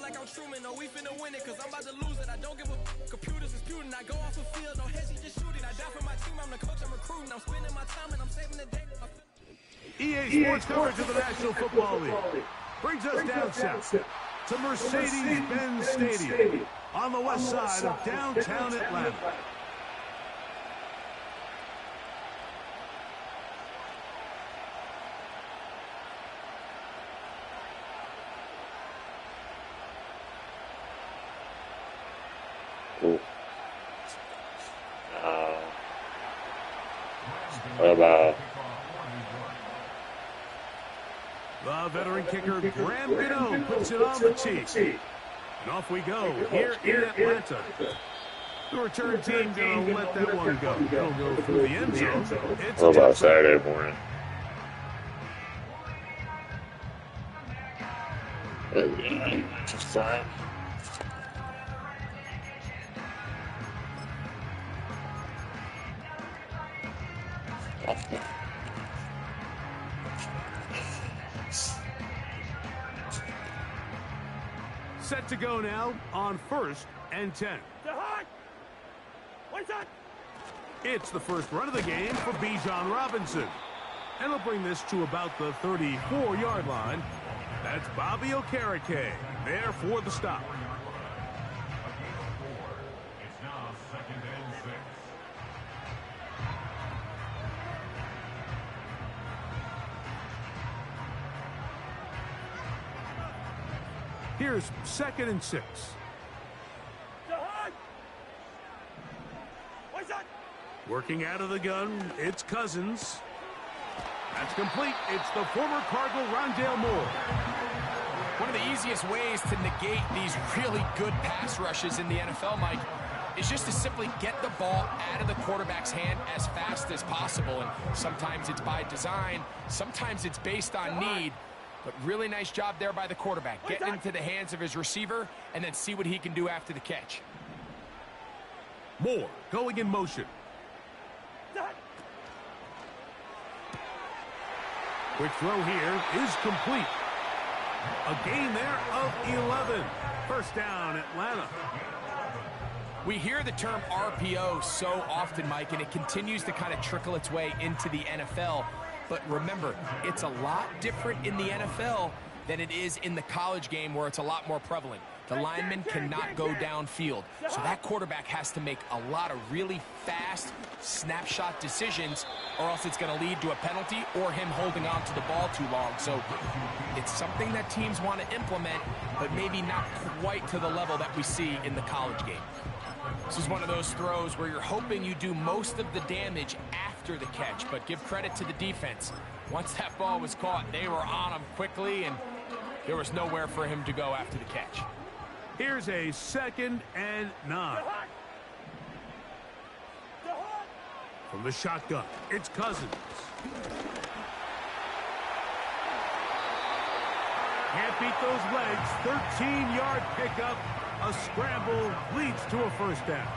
like I'm Truman. No, we finna win it, cause I'm about to lose it. I don't give a computers disputing. I go off the field, no heads, just shooting. I die for my team, I'm the coach, I'm recruiting. I'm spending my time and I'm saving the day. EA Sports coverage of the National Football League brings us down south to Mercedes-Benz Stadium on the west side of downtown Atlanta. Cool. What about the veteran kicker Graham Gano puts it on the tee. And off we go here in Atlanta. The return team going to let that one go. It'll go through the end zone. It's what about Saturday morning? Just time. Set to go now on 1st and 10. It's the first run of the game for Bijan Robinson. And he'll bring this to about the 34-yard line. That's Bobby Okereke there for the stop. It's now 2nd and 6. Here's 2nd and 6. Working out of the gun, it's Cousins. That's complete. It's the former Cardinal Rondale Moore. One of the easiest ways to negate these really good pass rushes in the NFL, Mike, is just to simply get the ball out of the quarterback's hand as fast as possible. And sometimes it's by design, sometimes it's based on need. But really nice job there by the quarterback. Get into the hands of his receiver and then see what he can do after the catch. Moore going in motion. Quick throw here is complete. A gain there of 11. First down, Atlanta. We hear the term RPO so often, Mike, and it continues to kind of trickle its way into the NFL. But remember, it's a lot different in the NFL than it is in the college game where it's a lot more prevalent. The lineman cannot go downfield, so that quarterback has to make a lot of really fast snapshot decisions, or else it's going to lead to a penalty or him holding on to the ball too long. So it's something that teams want to implement, but maybe not quite to the level that we see in the college game. This is one of those throws where you're hoping you do most of the damage after the catch, but give credit to the defense. Once that ball was caught, they were on him quickly, and there was nowhere for him to go after the catch. Here's a 2nd and 9. From the shotgun, it's Cousins. Can't beat those legs. 13-yard pickup. A scramble leads to a first down.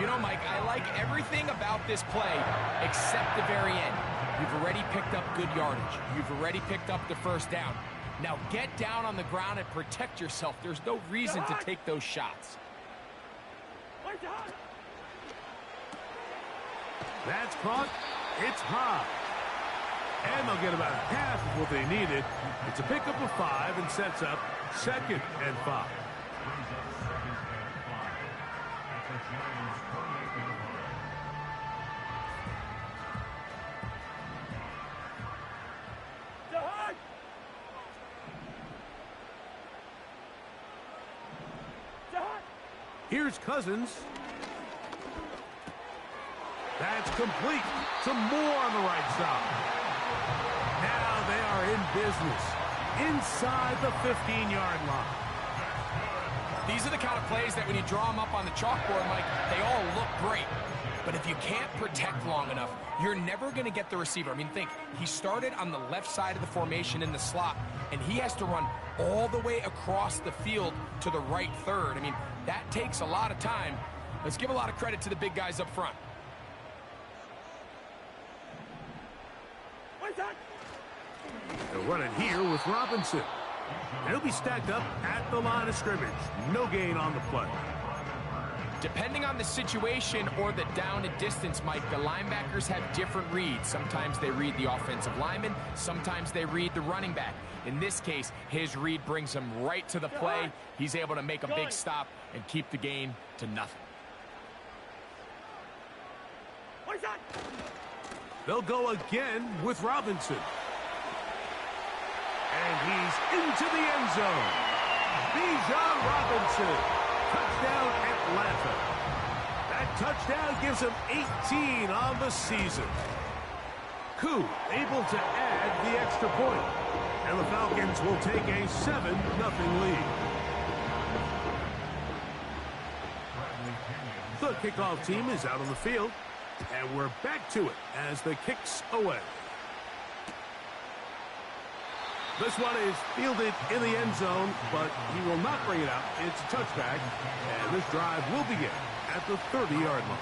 You know, Mike, I like everything about this play except the very end. You've already picked up good yardage. You've already picked up the first down. Now get down on the ground and protect yourself. There's no reason to take those shots. That's caught. It's high. And they'll get about half of what they needed. It's a pickup of 5 and sets up 2nd and 5. Here's Cousins. That's complete. Some more on the right side. Now they are in business inside the 15-yard line. These are the kind of plays that when you draw them up on the chalkboard, Mike, they all look great. But if you can't protect long enough, you're never going to get the receiver. I mean, think, he started on the left side of the formation in the slot, and he has to run all the way across the field to the right third. I mean, that takes a lot of time. Let's give a lot of credit to the big guys up front. They'll run it here with Robinson. And he'll be stacked up at the line of scrimmage. No gain on the play. Depending on the situation or the down and distance, Mike, the linebackers have different reads. Sometimes they read the offensive lineman. Sometimes they read the running back. In this case, his read brings him right to the play. He's able to make a big stop and keep the gain to nothing. They'll go again with Robinson. And he's into the end zone. Bijan Robinson. Touchdown, Atlanta. That touchdown gives him 18 on the season. Koo able to add the extra point. And the Falcons will take a 7-0 lead. The kickoff team is out on the field. And we're back to it as the kick's away. This one is fielded in the end zone, but he will not bring it out. It's a touchback, and this drive will begin at the 30-yard line.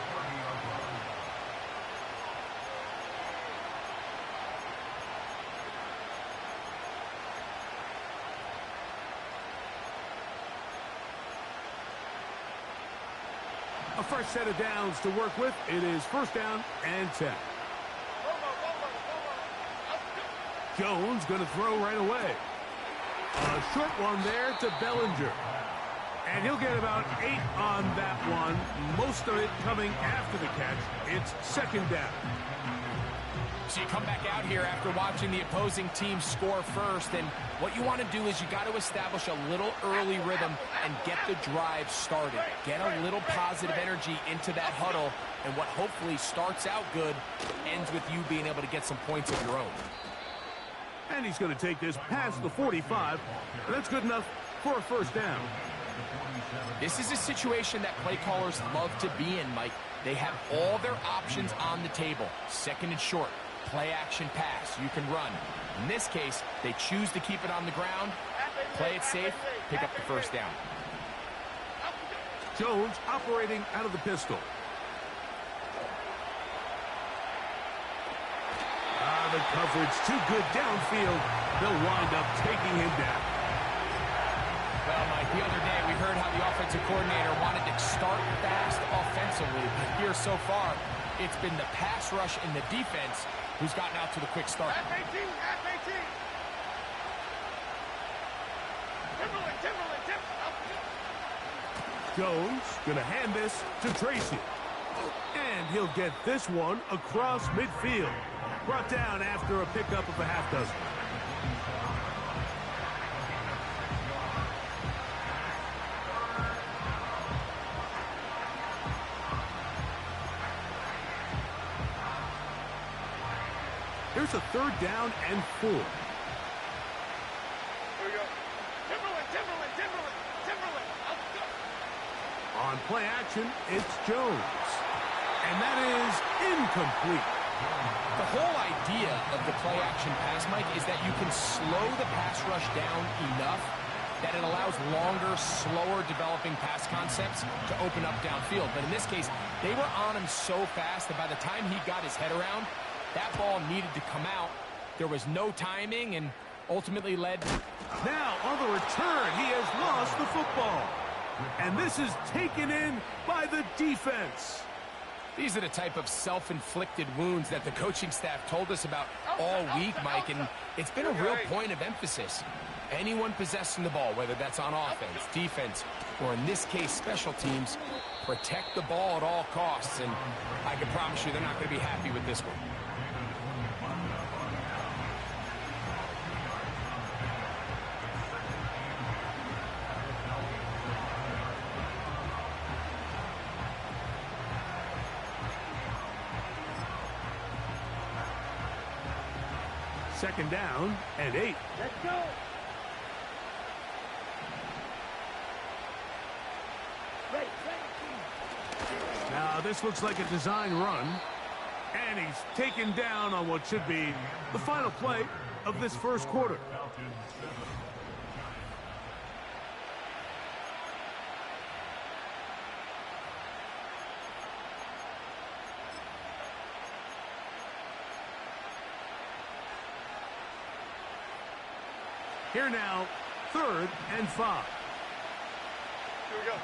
A fresh set of downs to work with. It is first down and 10. Jones going to throw right away. A short one there to Bellinger. And he'll get about 8 on that one. Most of it coming after the catch. It's second down. So you come back out here after watching the opposing team score first, and what you want to do is you got to establish a little early rhythm and get the drive started. Get a little positive energy into that huddle, and what hopefully starts out good ends with you being able to get some points of your own. And he's going to take this past the 45, and that's good enough for a first down. This is a situation that play callers love to be in, Mike. They have all their options on the table. Second and short. Play action pass. You can run. In this case, they choose to keep it on the ground, play it safe, pick up the first down. Jones operating out of the pistol. The coverage too good downfield. They'll wind up taking him down. Well, Mike, the other day we heard how the offensive coordinator wanted to start fast offensively, but here so far, it's been the pass rush and the defense who's gotten out to the quick start. Jones gonna hand this to Tracy. And he'll get this one across midfield. Brought down after a pickup of a half dozen. Here's a third down and 4. Here we go. Timberland. On play action, it's Jones. And that is incomplete. The whole idea of the play action pass, Mike, is that you can slow the pass rush down enough that it allows longer, slower developing pass concepts to open up downfield. But in this case, they were on him so fast that by the time he got his head around, that ball needed to come out. There was no timing and ultimately led. Now on the return, he has lost the football. And this is taken in by the defense. These are the type of self-inflicted wounds that the coaching staff told us about all week, Mike, and it's been a real point of emphasis. Anyone possessing the ball, whether that's on offense, defense, or in this case, special teams, protect the ball at all costs, and I can promise you they're not going to be happy with this one. Second down and 8. Let's go. Now this looks like a design run. And he's taken down on what should be the final play of this first quarter. Here now 3rd and 5. Here we go.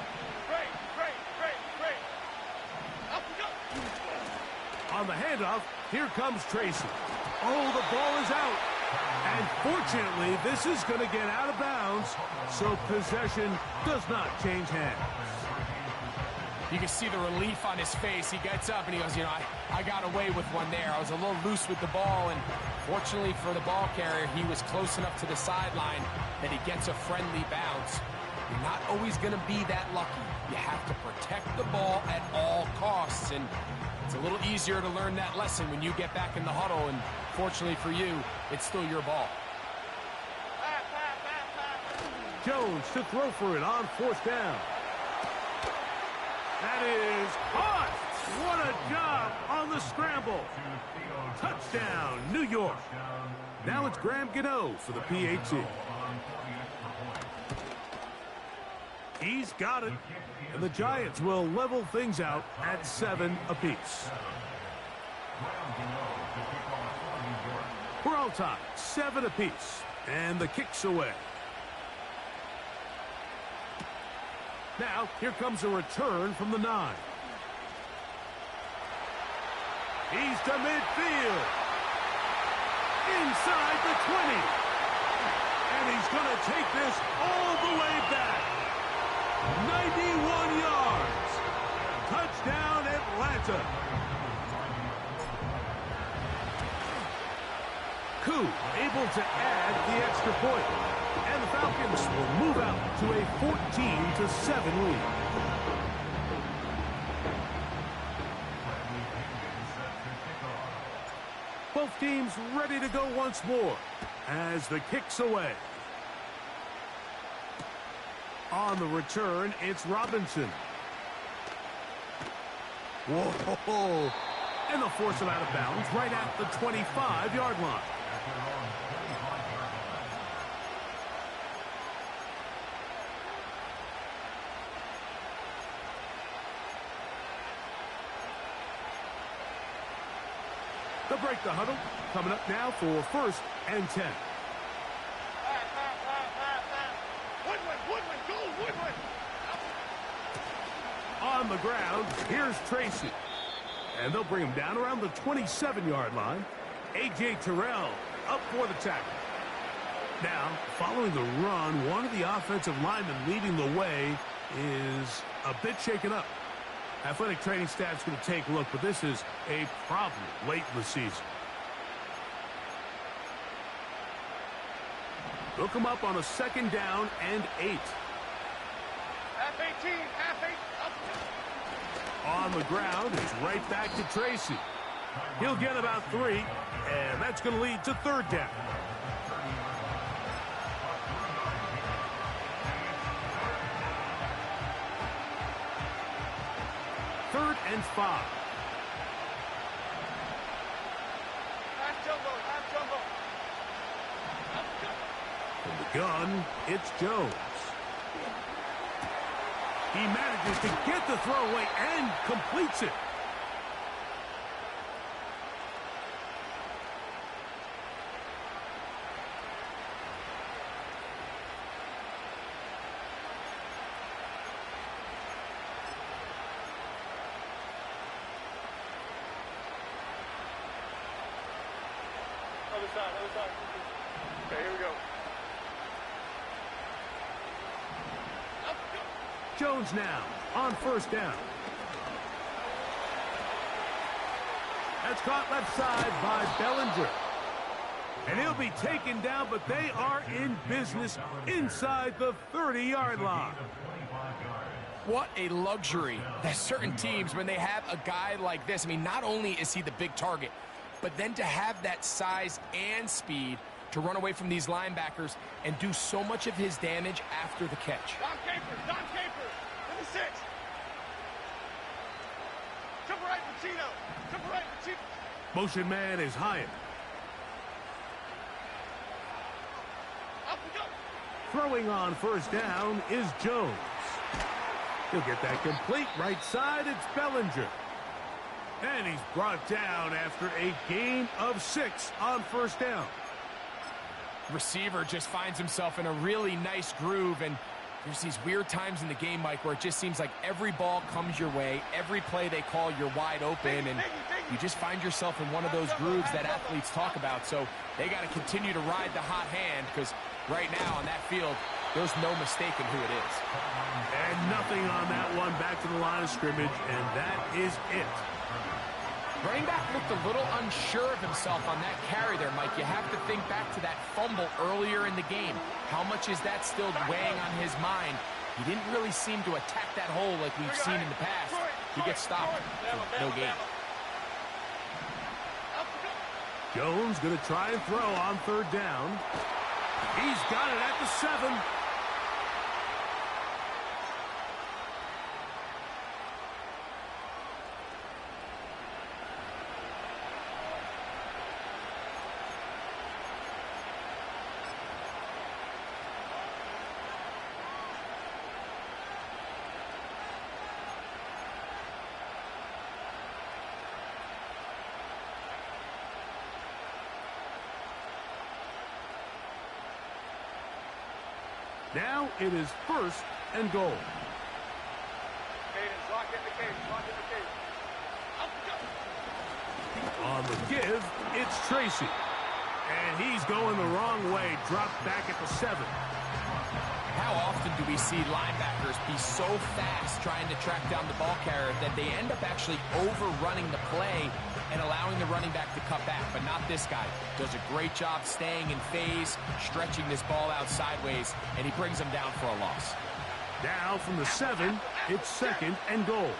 Great. Up we go. On the handoff, here comes Tracy. Oh, the ball is out. And fortunately, this is going to get out of bounds, so possession does not change hands. You can see the relief on his face. He gets up and he goes, I got away with one there. I was a little loose with the ball, and fortunately for the ball carrier, he was close enough to the sideline that he gets a friendly bounce. You're not always going to be that lucky. You have to protect the ball at all costs, and it's a little easier to learn that lesson when you get back in the huddle, and fortunately for you, it's still your ball. Jones to throw for it on 4th down. That is caught. What a job on the scramble. Touchdown, New York. Now it's Graham Gano for the PAT. He's got it. And the Giants will level things out at 7 apiece. We're all tied, 7 apiece. And the kick's away. Now, here comes a return from the 9. He's to midfield. Inside the 20. And he's going to take this all the way back. 91 yards. Touchdown, Atlanta. Koo able to add the extra point. And the Falcons will move out to a 14-7 lead. Both teams ready to go once more as the kick's away. On the return, it's Robinson. Whoa! And they'll force him out of bounds right at the 25-yard line. They'll break the huddle. Coming up now for 1st and 10. Woodward, go, Woodward. On the ground, here's Tracy. And they'll bring him down around the 27-yard line. A.J. Terrell up for the tackle. Now, following the run, one of the offensive linemen leading the way is a bit shaken up. Athletic training staff's going to take a look, but this is a problem late in the season. They'll come up on a 2nd down and 8. Half 18, half 8. On the ground, it's right back to Tracy. He'll get about 3, and that's going to lead to 3rd down. Third and 5. Half jumbo. From the gun, it's Jones. He manages to get the throw away and completes it. Other side. Okay, here we go. Jones now on 1st down. That's caught left side by Bellinger. And he'll be taken down, but they are in business inside the 30-yard line. What a luxury that certain teams, when they have a guy like this, I mean, not only is he the big target, but then to have that size and speed to run away from these linebackers and do so much of his damage after the catch. Don Caper, in the 6. Jump right, Pacino. Motion man is Hyatt. Up we go. Throwing on 1st down is Jones. He'll get that complete right side. It's Bellinger. And he's brought down after a gain of 6 on 1st down. Receiver just finds himself in a really nice groove, and there's these weird times in the game, Mike, where it just seems like every ball comes your way, every play they call, you're wide open, and you just find yourself in one of those grooves that athletes talk about. So they got to continue to ride the hot hand, because right now on that field, there's no mistaking who it is. And nothing on that one, back to the line of scrimmage, and that is it. Running back looked a little unsure of himself on that carry there, Mike. You have to think back to that fumble earlier in the game. How much is that still weighing on his mind? He didn't really seem to attack that hole like we've seen in the past. He gets stopped for no gain. Jones going to try and throw on third down. He's got it at the 7. Now it is 1st and goal. On the give, it's Tracy. And he's going the wrong way, dropped back at the 7. How often do we see linebackers be so fast trying to track down the ball carrier that they end up actually overrunning the play and allowing the running back to cut back? But not this guy. Does a great job staying in phase, stretching this ball out sideways, and he brings him down for a loss. Now from the 7, it's 2nd and goal.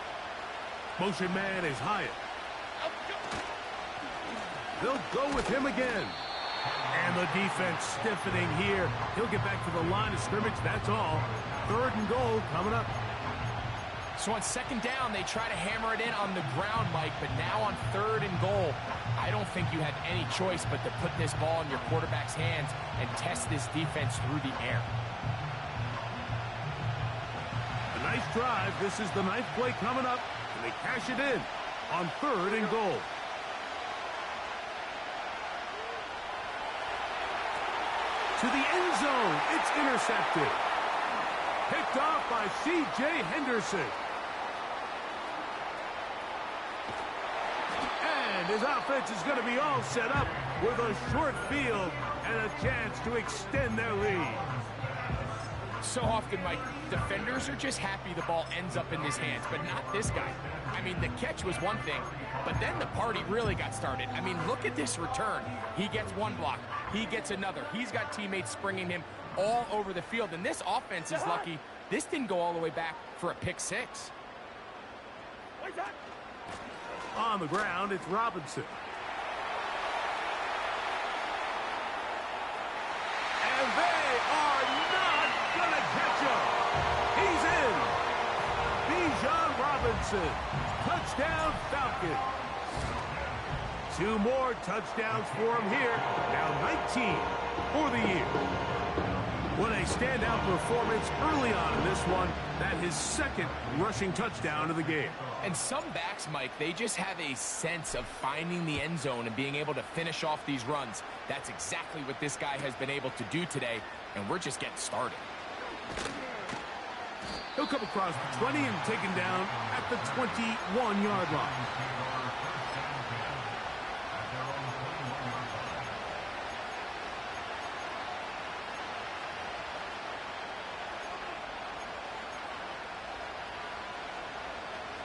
Motion man is Hyatt. They'll go with him again. And the defense stiffening here. He'll get back to the line of scrimmage, that's all. 3rd and goal coming up. So on 2nd down, they try to hammer it in on the ground, Mike, but now on 3rd and goal, I don't think you had any choice but to put this ball in your quarterback's hands and test this defense through the air. A nice drive. This is the 9th play coming up, and they cash it in on 3rd and goal. To the end zone, it's intercepted. Picked off by C.J. Henderson. And his offense is going to be all set up with a short field and a chance to extend their lead. So often, Mike, defenders are just happy the ball ends up in his hands, but not this guy. I mean, the catch was one thing, but then the party really got started. I mean, look at this return. He gets one block. He gets another. He's got teammates springing him all over the field, and this offense is lucky this didn't go all the way back for a pick 6. On the ground, it's Robinson. And they are not going to catch him. He's in. Bijan Robinson. Touchdown, Falcons. 2 more touchdowns for him here. Now 19 for the year. What a standout performance early on in this one. That his 2nd rushing touchdown of the game. And some backs, Mike, they just have a sense of finding the end zone and being able to finish off these runs. That's exactly what this guy has been able to do today, and we're just getting started. He'll come across the 20 and taken down at the 21-yard line.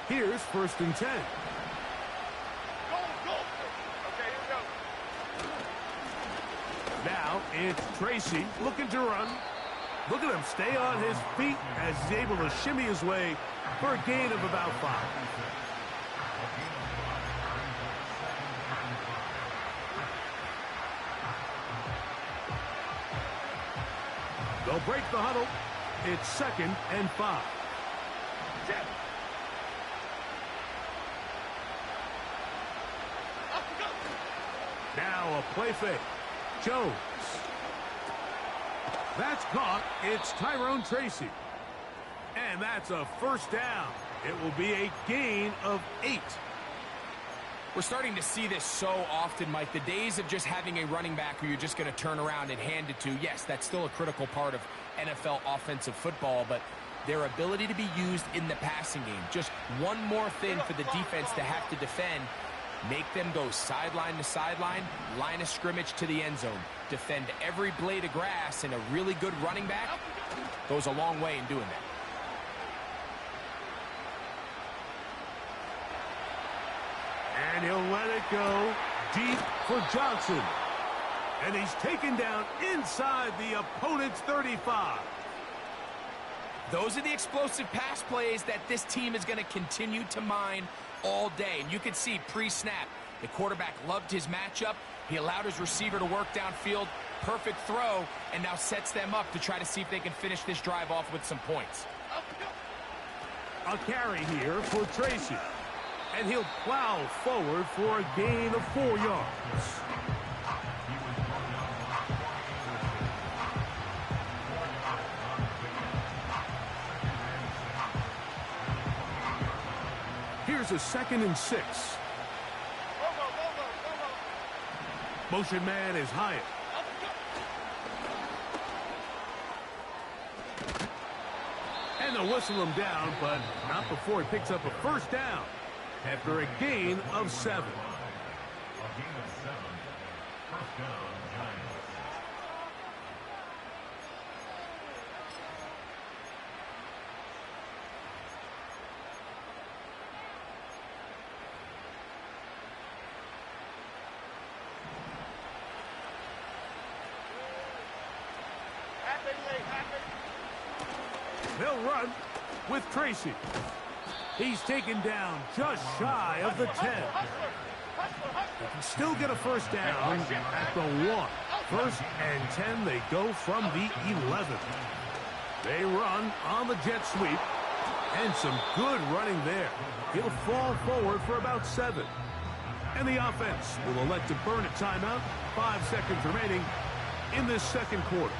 Here's 1st and 10. Now it's Tracy looking to run. Look at him stay on his feet as he's able to shimmy his way for a gain of about 5. They'll break the huddle. It's 2nd and 5. Now a play fake. Jones. That's caught. It's Tyrone Tracy. And that's a 1st down. It will be a gain of 8. We're starting to see this so often, Mike. The days of just having a running back who you're just going to turn around and hand it to, yes, that's still a critical part of NFL offensive football, but their ability to be used in the passing game, just one more thing for the defense to have to defend, make them go sideline to sideline, line of scrimmage to the end zone, defend every blade of grass, and a really good running back goes a long way in doing that. And he'll let it go deep for Johnson. And he's taken down inside the opponent's 35. Those are the explosive pass plays that this team is going to continue to mine all day. And you can see pre-snap, the quarterback loved his matchup. He allowed his receiver to work downfield. Perfect throw, and now sets them up to try to see if they can finish this drive off with some points. A carry here for Tracy. And he'll plow forward for a gain of 4 yards. Here's a 2nd and 6. Motion man is Hyatt. And they'll whistle him down, but not before he picks up a first down after a gain of 7. A gain of 7. First down, Giants. They'll run with Tracy. He's taken down just shy of the 10. They can still get a first down at the 1. 1st and 10, they go from the 11. They run on the jet sweep. And some good running there. He'll fall forward for about 7. And the offense will elect to burn a timeout. 5 seconds remaining in this 2nd quarter.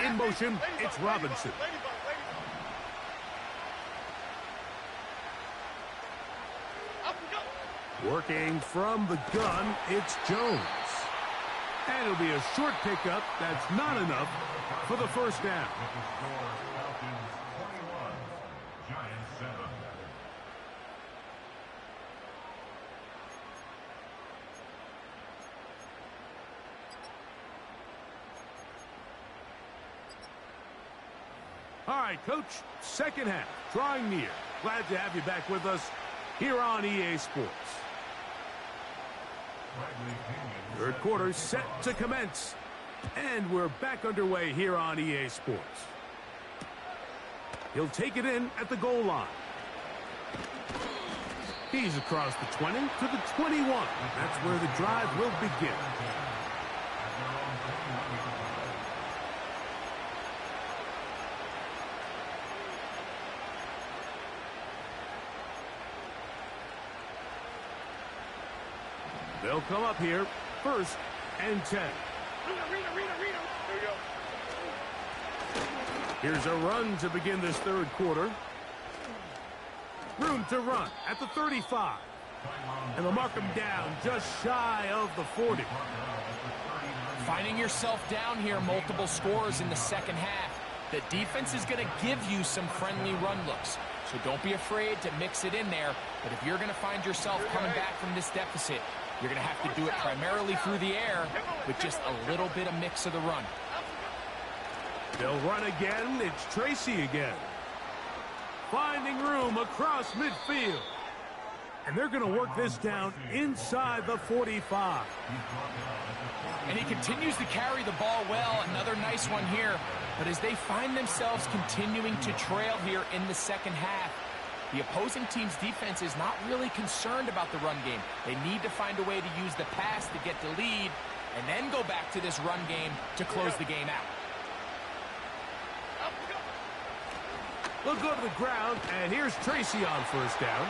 In motion, it's Robinson. Working from the gun, it's Jones. And it'll be a short pickup. That's not enough for the first down. Falcons 21, Giants 7. All right, Coach, 2nd half, drawing near. Glad to have you back with us here on EA Sports. 3rd quarter set to commence. And we're back underway here on EA Sports. He'll take it in at the goal line. He's across the 20 to the 21. That's where the drive will begin. They'll come up here, 1st and 10. Here's a run to begin this 3rd quarter. Room to run at the 35. And they'll mark him down just shy of the 40. Finding yourself down here, multiple scores in the 2nd half. The defense is going to give you some friendly run looks. So don't be afraid to mix it in there. But if you're going to find yourself coming back from this deficit, you're going to have to do it primarily through the air with just a little bit of mix of the run. They'll run again. It's Tracy again. Finding room across midfield. And they're going to work this down inside the 45. And he continues to carry the ball well. Another nice one here. But as they find themselves continuing to trail here in the 2nd half, the opposing team's defense is not really concerned about the run game. They need to find a way to use the pass to get the lead. and then go back to this run game to close the game out. They'll go to the ground, and here's Tracy on first down.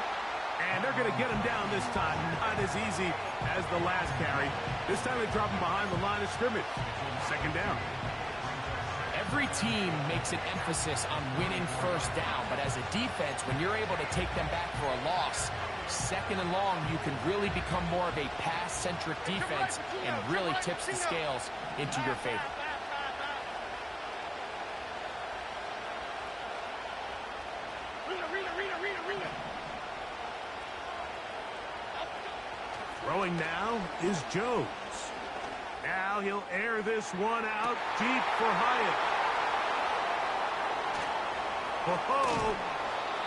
And they're going to get him down this time. Not as easy as the last carry. This time they drop him behind the line of scrimmage. Second down. Every team makes an emphasis on winning first down, but as a defense, when you're able to take them back for a loss, second and long, you can really become more of a pass-centric defense and really tips the scales into your favor. Throwing now is Jones. Now he'll air this one out deep for Hyatt. Ho-ho!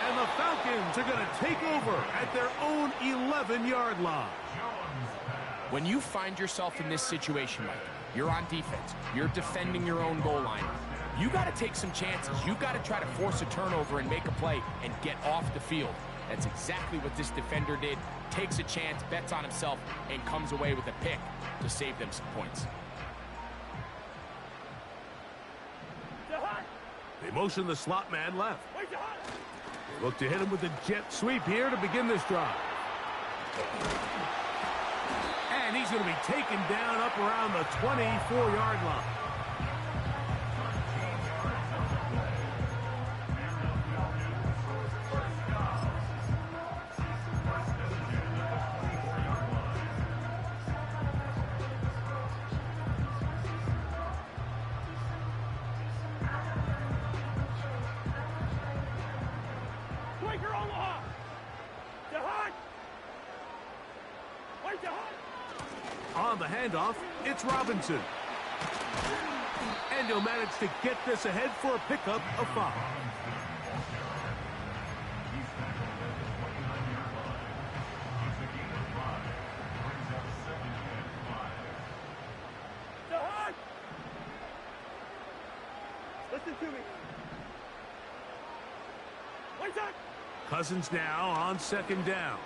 And the Falcons are going to take over at their own 11-yard line. When you find yourself in this situation, Mike, you're on defense, you're defending your own goal line, you got to take some chances. You got to try to force a turnover and make a play and get off the field. That's exactly what this defender did. Takes a chance, bets on himself, and comes away with a pick to save them some points. They motion the slot man left. They look to hit him with a jet sweep here to begin this drive. And he's going to be taken down up around the 24-yard line. On the handoff, it's Robinson. And he'll manage to get this ahead for a pickup of 5. Listen to me. Cousins now on second down.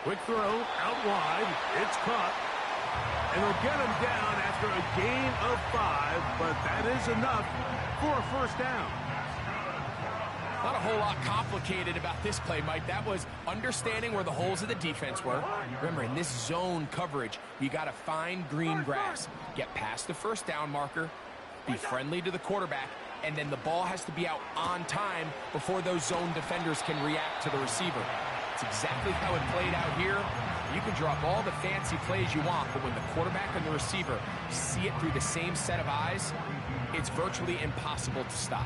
Quick throw, out wide, it's caught. And they'll get him down after a gain of 5, but that is enough for a first down. Not a whole lot complicated about this play, Mike. That was understanding where the holes of the defense were. Remember, in this zone coverage, you got to find green grass. Get past the first down marker, be friendly to the quarterback, and then the ball has to be out on time before those zone defenders can react to the receiver. It's exactly how it played out here. You can draw up all the fancy plays you want, but when the quarterback and the receiver see it through the same set of eyes, it's virtually impossible to stop.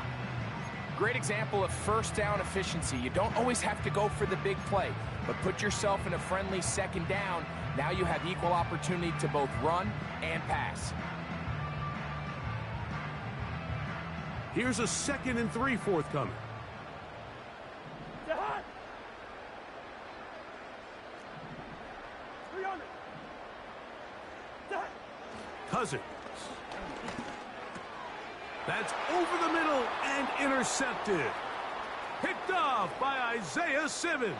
Great example of first down efficiency. You don't always have to go for the big play, but put yourself in a friendly second down. Now you have equal opportunity to both run and pass. Here's a 2nd and 3 forthcoming. Cousins. That's over the middle and intercepted. Picked off by Isaiah Simmons.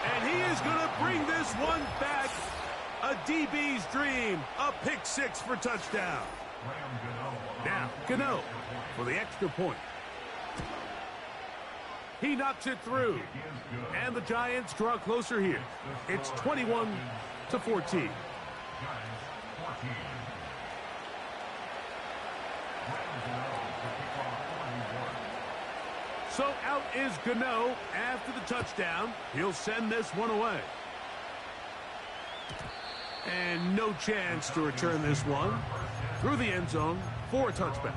And he is going to bring this one back. A DB's dream. A pick 6 for touchdown. Now, Gano for the extra point. He knocks it through. And the Giants draw closer here. It's 21-14. So out is Gano after the touchdown. He'll send this one away. And no chance to return this one through the end zone for a touchback.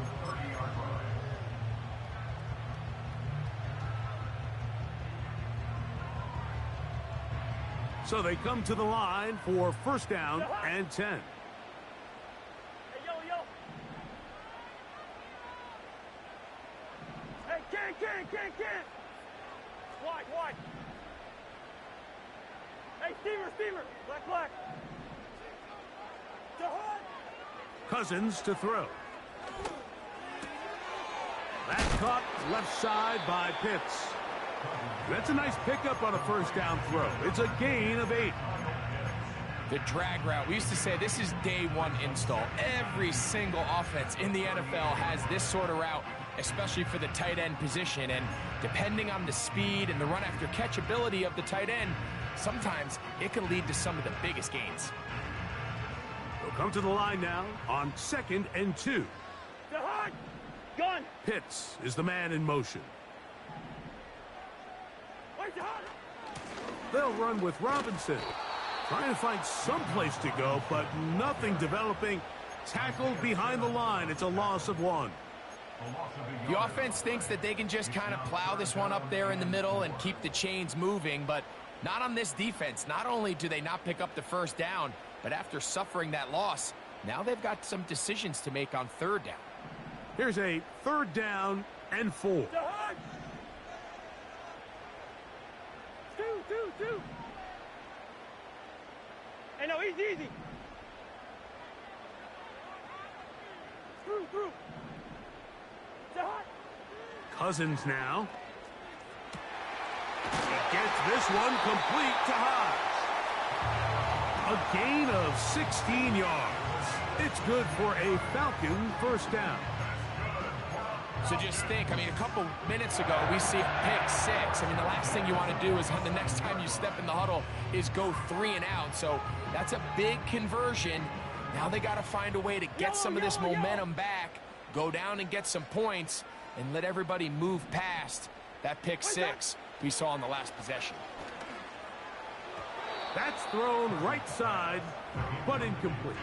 So they come to the line for first down and 10. Hey, yo. Hey, can. Wide. Hey, Steamer. Black. Cousins to throw. That's caught left side by Pitts. That's a nice pickup on a first down throw. It's a gain of 8. The drag route. We used to say this is day one install. Every single offense in the NFL has this sort of route, especially for the tight end position. And depending on the speed and the run after catch ability of the tight end, sometimes it can lead to some of the biggest gains. They'll come to the line now on 2nd and 2. Gun. Pitts is the man in motion. They'll run with Robinson. Trying to find some place to go, but nothing developing. Tackled behind the line. It's a loss of 1. The offense thinks that they can just kind of plow this one up there in the middle and keep the chains moving, but not on this defense. Not only do they not pick up the first down, but after suffering that loss, now they've got some decisions to make on 3rd down. Here's a 3rd down and 4. Two. Hey, no, easy. Through. Cousins now. He gets this one complete to Hodge. A gain of 16 yards. It's good for a Falcon first down. So just think, I mean, a couple minutes ago, we see a pick 6. I mean, the last thing you want to do is on the next time you step in the huddle is go 3 and out. So that's a big conversion. Now they got to find a way to get some of this momentum back, go down and get some points, and let everybody move past that pick 6 we saw in the last possession. That's thrown right side, but incomplete.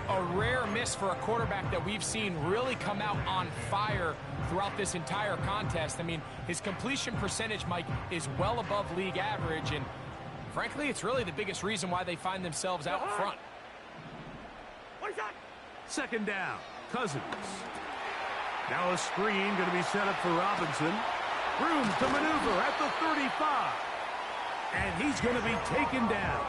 A rare miss for a quarterback that we've seen really come out on fire throughout this entire contest. I mean, his completion percentage, Mike, is well above league average, and frankly, it's really the biggest reason why they find themselves out front. 2nd down, Cousins. Now a screen going to be set up for Robinson. Room to maneuver at the 35. And he's going to be taken down.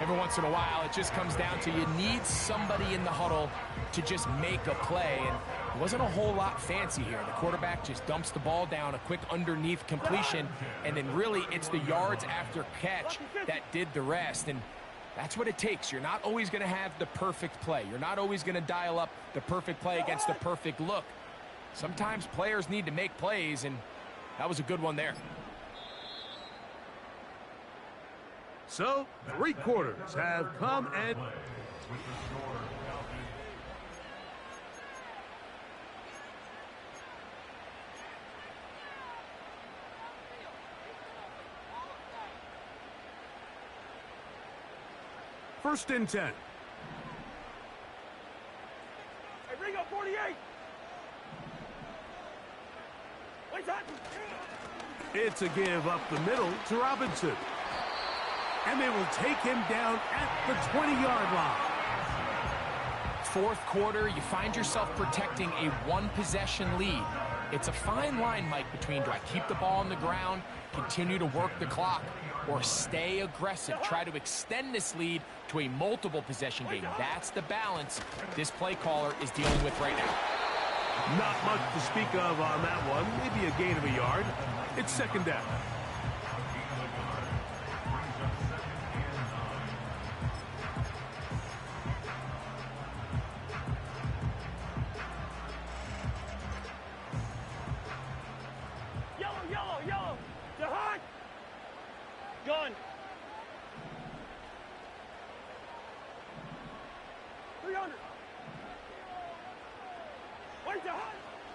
Every once in a while, it just comes down to you need somebody in the huddle to just make a play, and it wasn't a whole lot fancy here. The quarterback just dumps the ball down, a quick underneath completion, and then really it's the yards after catch that did the rest, and that's what it takes. You're not always going to have the perfect play. You're not always going to dial up the perfect play against the perfect look. Sometimes players need to make plays, and that was a good one there. So, 3 quarters have come and... First and 10. Hey, Ringo, 48. It's a give up the middle to Robinson. And they will take him down at the 20-yard line. 4th quarter, you find yourself protecting a 1-possession lead. It's a fine line, Mike, between do I keep the ball on the ground, continue to work the clock, or stay aggressive, try to extend this lead to a multiple-possession game. That's the balance this play caller is dealing with right now. Not much to speak of on that one. Maybe a gain of a yard. It's 2nd down. Yellow. Jihad. Gun. 300.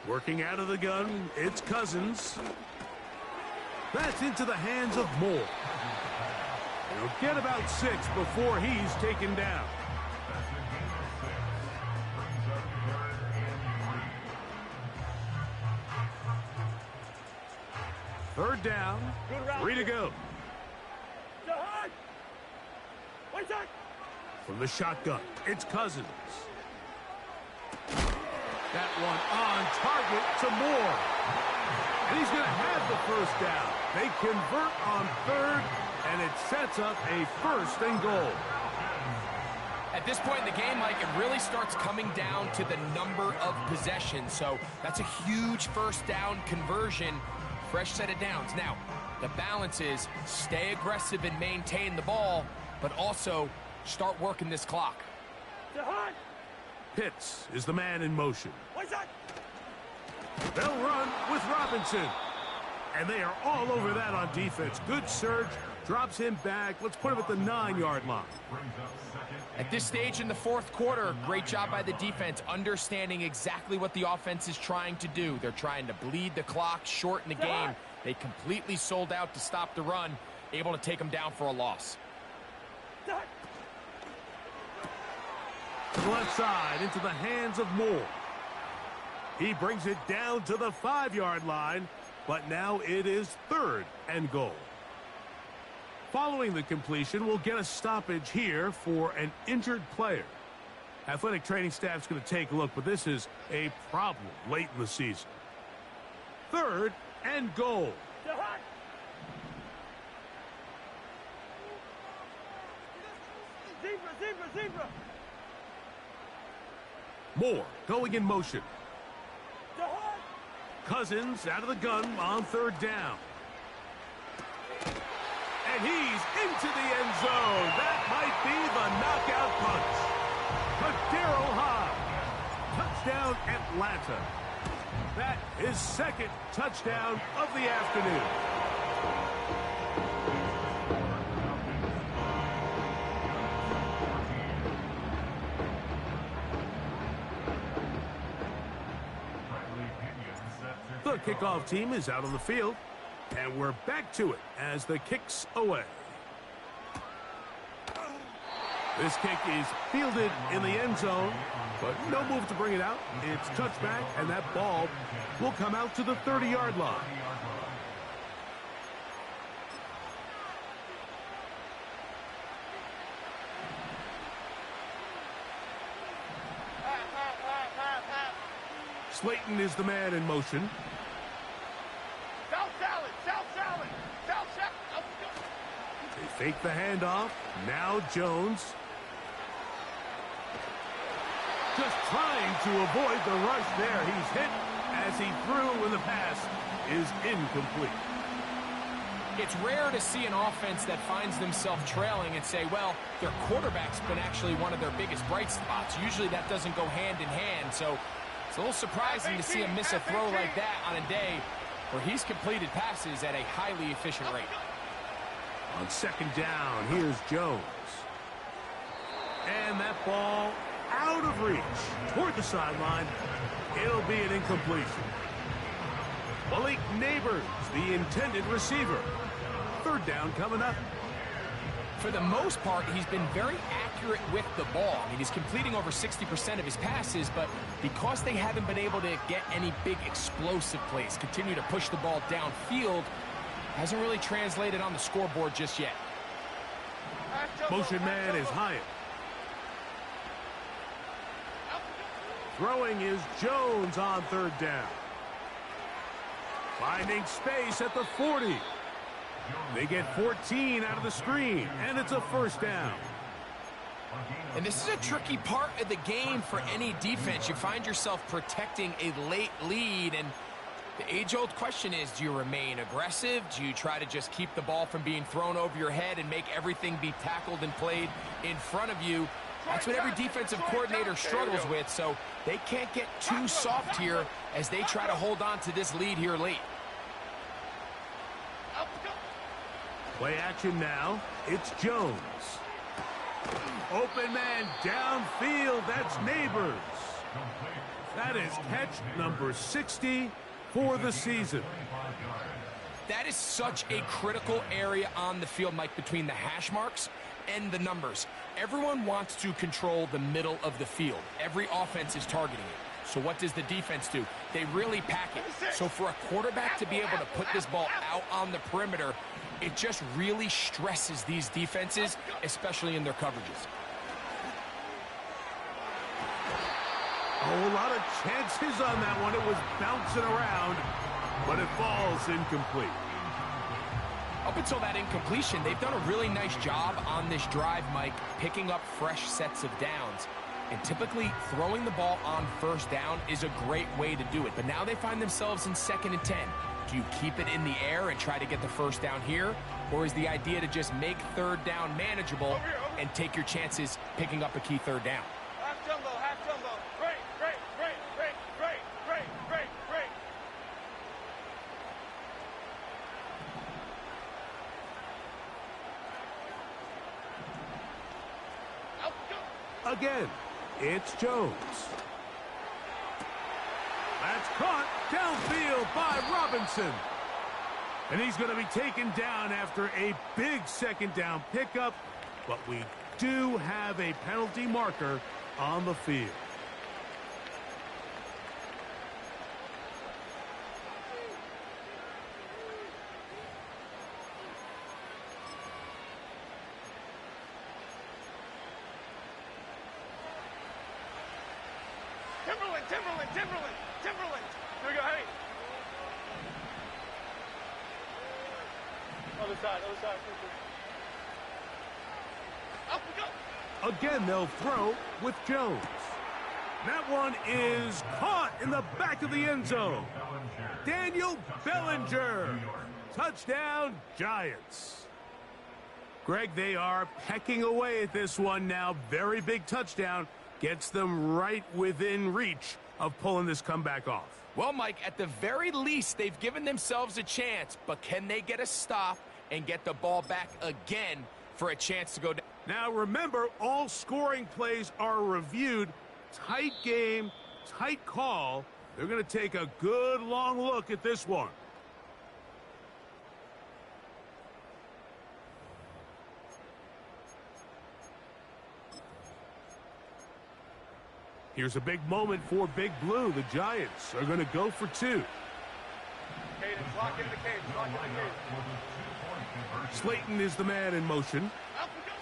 Working out of the gun, it's Cousins. That's into the hands of Moore. He'll get about 6 before he's taken down. Third down, 3 to go. From the shotgun, it's Cousins. That one on target to Moore. And he's going to have the first down. They convert on 3rd, and it sets up a 1st and goal. At this point in the game, Mike, it really starts coming down to the number of possessions. So that's a huge 1st down conversion. fresh set of downs. Now, the balance is stay aggressive and maintain the ball, but also start working this clock. Pitts is the man in motion. They'll run with Robinson. And they are all over that on defense. Good surge, drops him back. Let's put him at the 9-yard line. At this stage in the fourth quarter, great job by the defense, understanding exactly what the offense is trying to do. They're trying to bleed the clock, shorten the game. They completely sold out to stop the run, able to take them down for a loss. To the left side, into the hands of Moore. He brings it down to the 5-yard line, but now it is 3rd and goal. Following the completion, we'll get a stoppage here for an injured player. Athletic training staff's going to take a look, but this is a problem late in the season. 3rd and goal. Zebra. Moore going in motion. Cousins out of the gun on 3rd down. And he's into the end zone. That might be the knockout punch. Daryl High. Touchdown, Atlanta. That is 2nd touchdown of the afternoon. The kickoff team is out on the field, and we're back to it as the kick's away. This kick is fielded in the end zone, but no move to bring it out. It's touchback, and that ball will come out to the 30-yard line. Slayton is the man in motion. They fake the handoff. Now Jones. Just trying to avoid the rush there. He's hit as he threw when the pass is incomplete. It's rare to see an offense that finds themselves trailing and say, well, their quarterback's been actually one of their biggest bright spots. Usually that doesn't go hand in hand, so it's a little surprising to see him miss a throw like that on a day where he's completed passes at a highly efficient rate. On 2nd down, here's Jones. And that ball out of reach toward the sideline. It'll be an incompletion. Malik Neighbors, the intended receiver. 3rd down coming up. For the most part, he's been very accurate with the ball. I mean, he's completing over 60% of his passes, but because they haven't been able to get any big explosive plays, continue to push the ball downfield, hasn't really translated on the scoreboard just yet. Motion man is Hyatt. Throwing is Jones on 3rd down. Finding space at the 40. They get 14 out of the screen, and it's a 1st down. And this is a tricky part of the game for any defense. You find yourself protecting a late lead, and the age-old question is, do you remain aggressive? Do you try to just keep the ball from being thrown over your head and make everything be tackled and played in front of you? That's what every defensive coordinator struggles with, so they can't get too soft here as they try to hold on to this lead here late. Play action now. It's Jones. Open man downfield. That's Neighbors. That is catch number 60 for the season. That is such a critical area on the field, Mike, between the hash marks and the numbers. Everyone wants to control the middle of the field. Every offense is targeting it. So what does the defense do? They really pack it. So for a quarterback to be able to put this ball out on the perimeter, it just really stresses these defenses, especially in their coverages. Oh, a lot of chances on that one. It was bouncing around, but it falls incomplete. Up until that incompletion, they've done a really nice job on this drive, Mike, picking up fresh sets of downs. And typically, throwing the ball on 1st down is a great way to do it. But now they find themselves in 2nd and 10. Do you keep it in the air and try to get the first down here? Or is the idea to just make third down manageable and take your chances picking up a key third down? Half jumbo, half jumbo. Great, great, great, great, great, great, great, great. Out, go. Again, it's Jones. That's caught downfield by Robinson. And he's going to be taken down after a big second down pickup. But we do have a penalty marker on the field. Timberland. Here we go, hey. Other side. Up we go. Again, they'll throw with Jones. That one is caught in the back of the end zone. Daniel Bellinger. Touchdown, Giants. Greg, they are pecking away at this one now. Very big touchdown. Gets them right within reach of pulling this comeback off. Well, Mike, at the very least, they've given themselves a chance, but can they get a stop and get the ball back again for a chance to go down? Now, remember, all scoring plays are reviewed. Tight game, tight call. They're going to take a good long look at this one. Here's a big moment for Big Blue. The Giants are going to go for two. Cadence, lock into Cadence, lock into Cadence. Slayton is the man in motion. Up we go.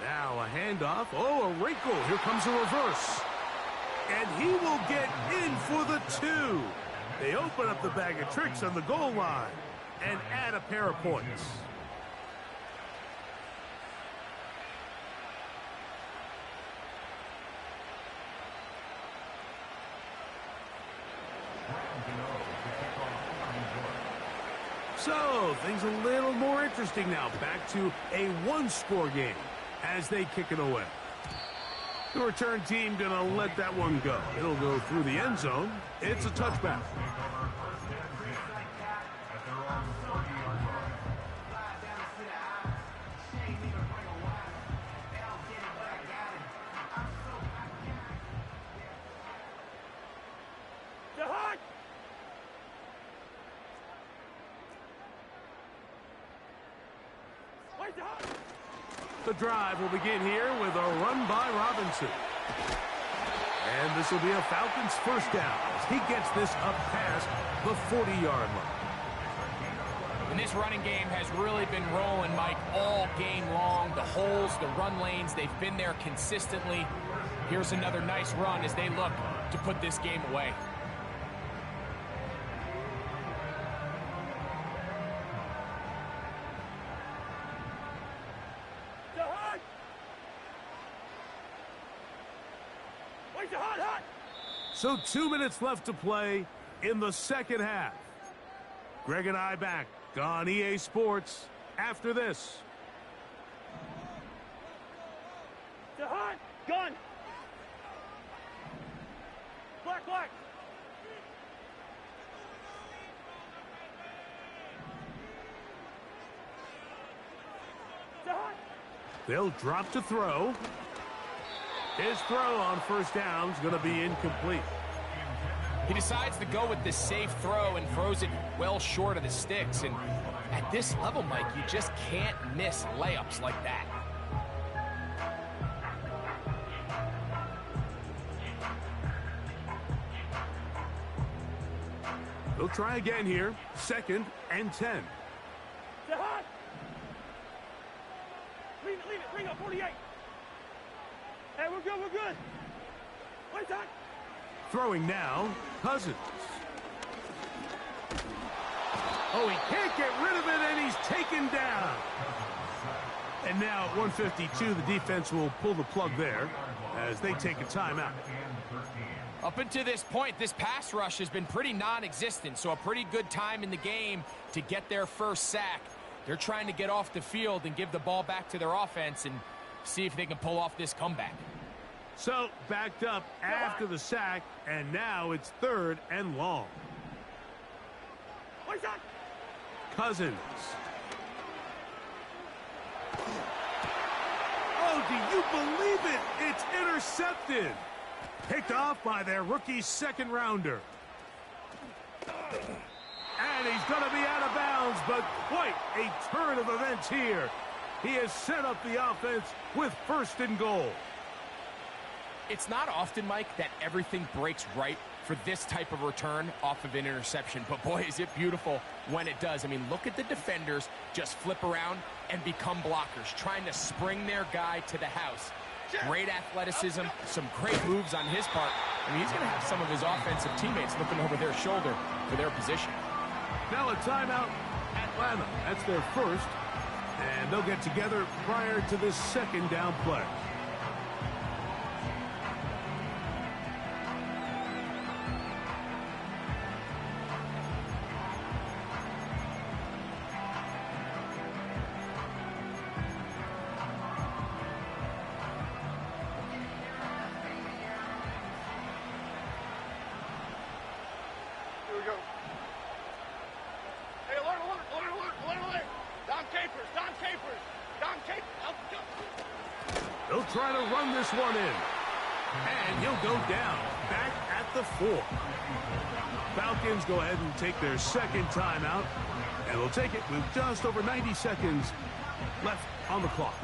Now a handoff. Oh, a wrinkle. Here comes a reverse. And he will get in for the two. They open up the bag of tricks on the goal line and add a pair of points. So, things a little more interesting now. Back to a one-score game as they kick it away. The return team going to let that one go. It'll go through the end zone. It's a touchback. The drive will begin here with a run by Robinson. And this will be a Falcons first down as he gets this up past the 40-yard line. And this running game has really been rolling, Mike, all game long. The holes, the run lanes, they've been there consistently. Here's another nice run as they look to put this game away. So 2 minutes left to play in the second half. Greg and I back on EA Sports after this. Gun. Black. They'll drop to throw. His throw on first down is going to be incomplete. He decides to go with the safe throw and throws it well short of the sticks. And at this level, Mike, you just can't miss layups like that. They'll try again here. 2nd and 10. Leave it. Bring up 48. Hey, we're good. Wait, time. Throwing now, Cousins. Oh, he can't get rid of it, and he's taken down. And now at 152, the defense will pull the plug there as they take a timeout. Up until this point, this pass rush has been pretty non-existent, so a pretty good time in the game to get their first sack. They're trying to get off the field and give the ball back to their offense and see if they can pull off this comeback. So, backed up after the sack, and now it's 3rd and long. Cousins. Oh, do you believe it? It's intercepted. Picked off by their rookie second-rounder. And he's going to be out of bounds, but quite a turn of events here. He has set up the offense with 1st and goal. It's not often, Mike, that everything breaks right for this type of return off of an interception. But, boy, is it beautiful when it does. I mean, look at the defenders just flip around and become blockers, trying to spring their guy to the house. Great athleticism, some great moves on his part. I mean, he's going to have some of his offensive teammates looking over their shoulder for their position. Now a timeout, Atlanta. That's their first. And they'll get together prior to this 2nd down play. They'll try to run this one in. And he'll go down, back at the 4. Falcons go ahead and take their 2nd timeout. And they'll take it with just over 90 seconds left on the clock.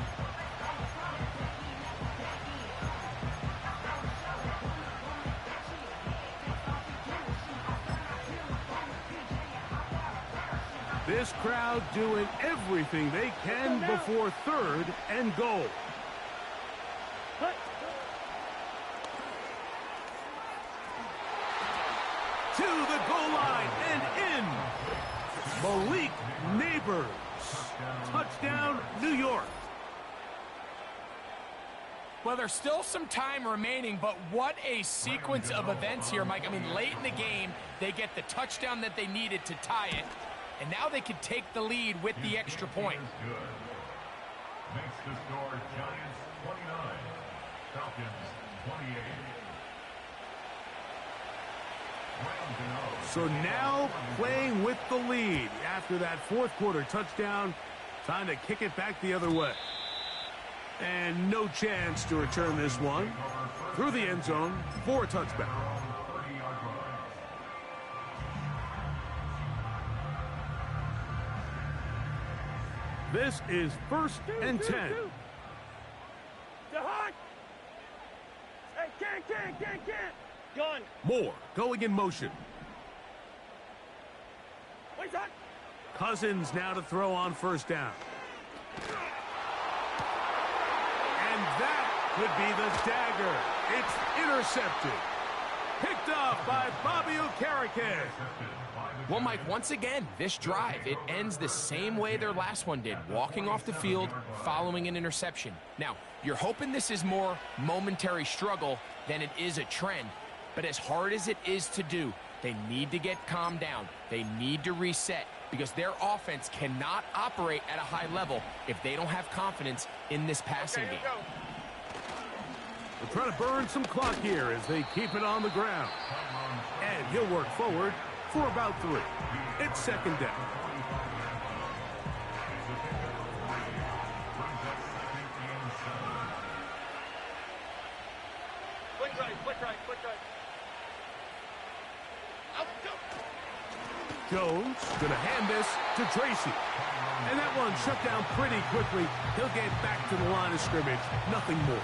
This crowd doing everything they can before 3rd and goal. To the goal line and in. Malik Neighbors. Touchdown, New York. Well, there's still some time remaining, but what a sequence of events here, Mike. I mean, late in the game, they get the touchdown that they needed to tie it, and now they can take the lead with the extra point. Makes the score Giants 29, Falcons 28. So now playing with the lead after that 4th quarter touchdown. Time to kick it back the other way. And no chance to return this one through the end zone for a touchback. This is 1st and 10. Gun. Moore going in motion. Cousins now to throw on 1st down. And that could be the dagger. It's intercepted. Picked off by Bobby Okereke. Well, Mike, once again, this drive, it ends the same way their last one did, walking off the field following an interception. Now, you're hoping this is more momentary struggle than it is a trend, but as hard as it is to do, they need to get calmed down. They need to reset because their offense cannot operate at a high level if they don't have confidence in this passing game. They're trying to burn some clock here as they keep it on the ground. And he'll work forward for about 3. It's 2nd down. Quick right. Jones going to hand this to Tracy. And that one shut down pretty quickly. He'll get back to the line of scrimmage. Nothing more.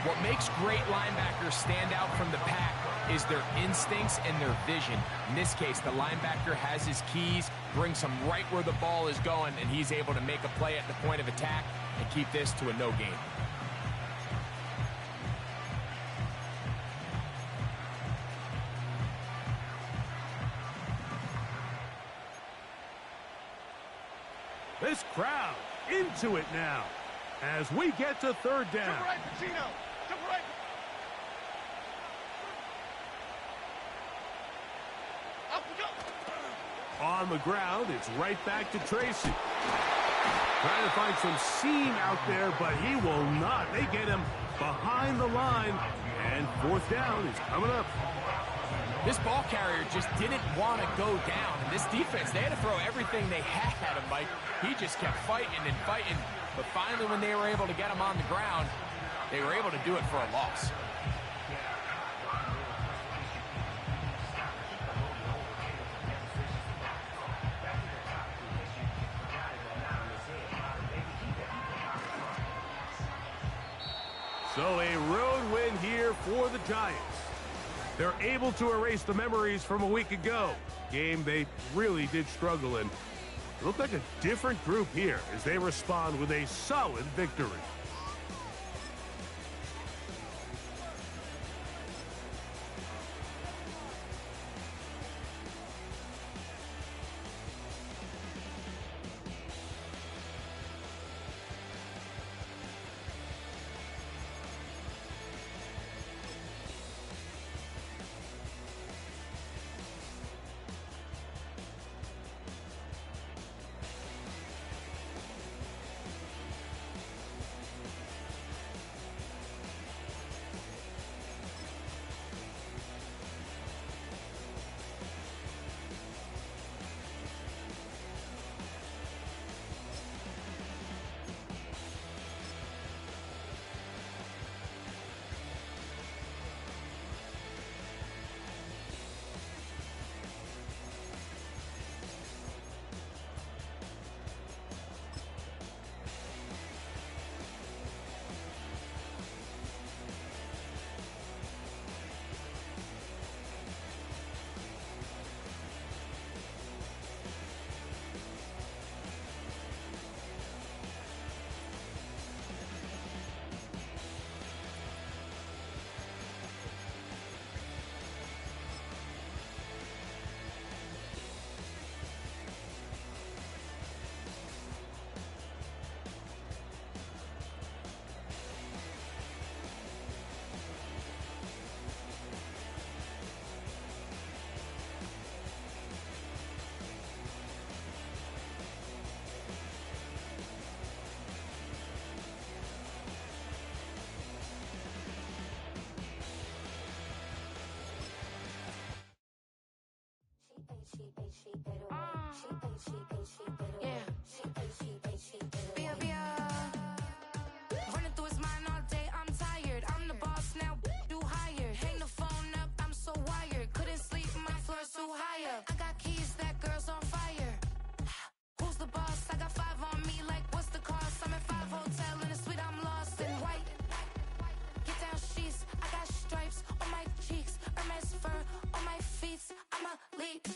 What makes great linebackers stand out from the pack is their instincts and their vision. In this case, the linebacker has his keys, brings him right where the ball is going, and he's able to make a play at the point of attack and keep this to a no gain. This crowd into it now as we get to 3rd down. On the ground, it's right back to Tracy. Trying to find some seam out there, but he will not. They get him behind the line, and fourth down is coming up. This ball carrier just didn't want to go down. And this defense, they had to throw everything they had at him, Mike. He just kept fighting and fighting. But finally, when they were able to get him on the ground, they were able to do it for a loss. So a road win here for the Giants. They're able to erase the memories from a week ago. Game they really did struggle in. It looked like a different group here as they respond with a solid victory. Running through his mind all day, I'm tired. I'm the boss now, do higher. Hang the phone up, I'm so wired. Couldn't sleep, my floor's too high up. I got keys, that girl's on fire. Who's the boss? I got 5 on me, like what's the cost? I'm at 5 hotel in a suite, I'm lost in white. Get down sheets, I got stripes on my cheeks, Hermes fur on my feet. I'm a leap.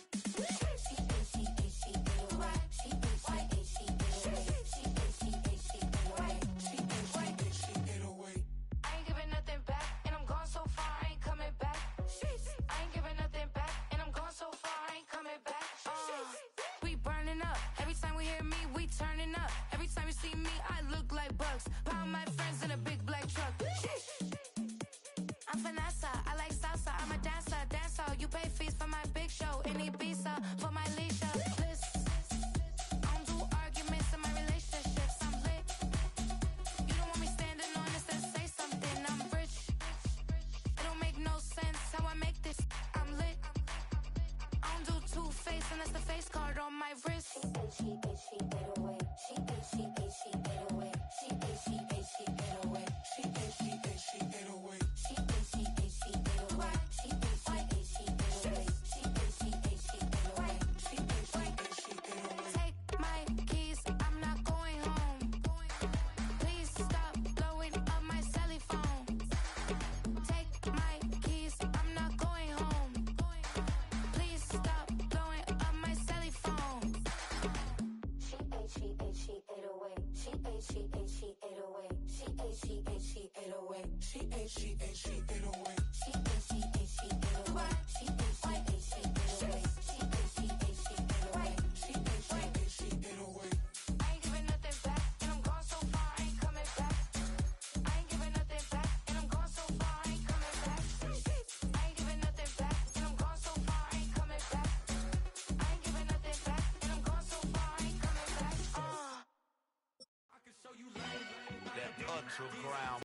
ultra ground.